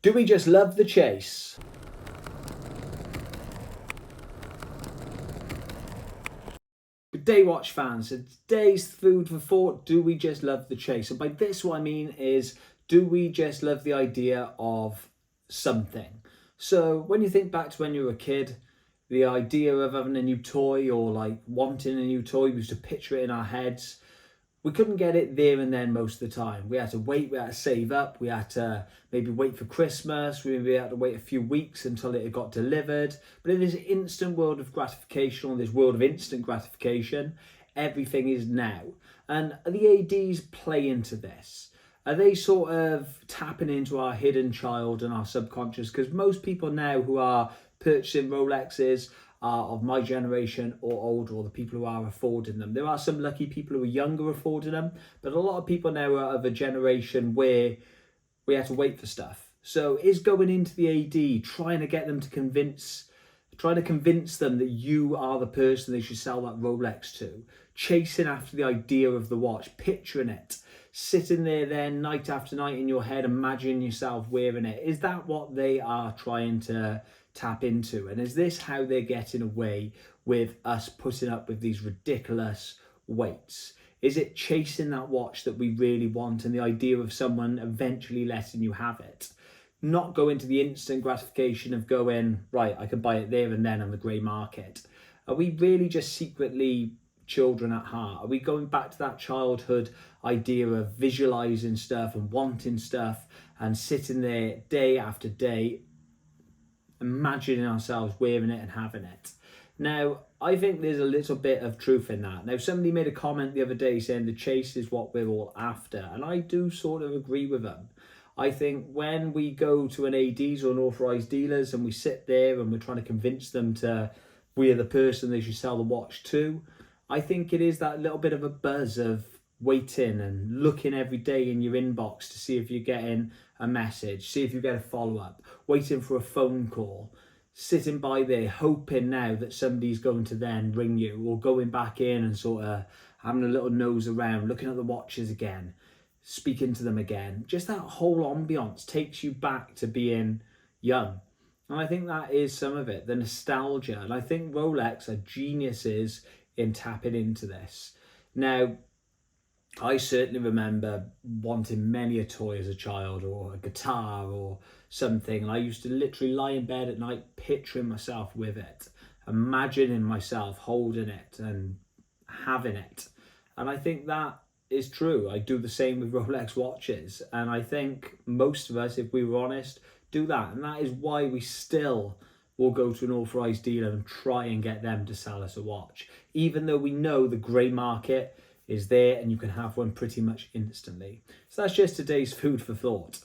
Do we just love the chase? Good day, watch fans. So today's food for thought, do we just love the chase? And by this, what I mean is, do we just love the idea of something? So when you think back to when you were a kid, the idea of having a new toy or like wanting a new toy, we used to picture it in our heads. We couldn't get it there and then most of the time. We had to wait, we had to save up, we had to maybe wait for Christmas, we maybe had to wait a few weeks until it got delivered. But in this instant world of gratification, or this world of instant gratification, everything is now. And the ADs play into this. Are they sort of tapping into our hidden child and our subconscious? Because most people now who are purchasing Rolexes are of my generation or older, or the people who are affording them. There are some lucky people who are younger affording them, but a lot of people now are of a generation where we have to wait for stuff. So is going into the AD trying to get them to convince them that you are the person they should sell that Rolex to, chasing after the idea of the watch, picturing it, sitting there then night after night in your head, imagining yourself wearing it. Is that what they are trying to tap into? And is this how they're getting away with us putting up with these ridiculous waits? Is it chasing that watch that we really want and the idea of someone eventually letting you have it? Not go into the instant gratification of going, right, I can buy it there and then on the grey market. Are we really just secretly children at heart? Are we going back to that childhood idea of visualizing stuff and wanting stuff and sitting there day after day imagining ourselves wearing it and having it? Now, I think there's a little bit of truth in that. Now, somebody made a comment the other day saying the chase is what we're all after, and I do sort of agree with them. I think when we go to an ADs or an authorised dealers and we sit there and we're trying to convince them to we are the person they should sell the watch to, I think it is that little bit of a buzz of waiting and looking every day in your inbox to see if you're getting a message, see if you get a follow-up, waiting for a phone call, sitting by there hoping now that somebody's going to then ring you, or going back in and sort of having a little nose around, looking at the watches again, speaking to them again. Just that whole ambience takes you back to being young. And I think that is some of it, the nostalgia. And I think Rolex are geniuses in tapping into this. Now, I certainly remember wanting many a toy as a child, or a guitar or something. And I used to literally lie in bed at night picturing myself with it, imagining myself holding it and having it. And I think that is true. I do the same with Rolex watches. And I think most of us, if we were honest, do that. And that is why we still will go to an authorised dealer and try and get them to sell us a watch, even though we know the grey market is there and you can have one pretty much instantly. So that's just today's food for thought.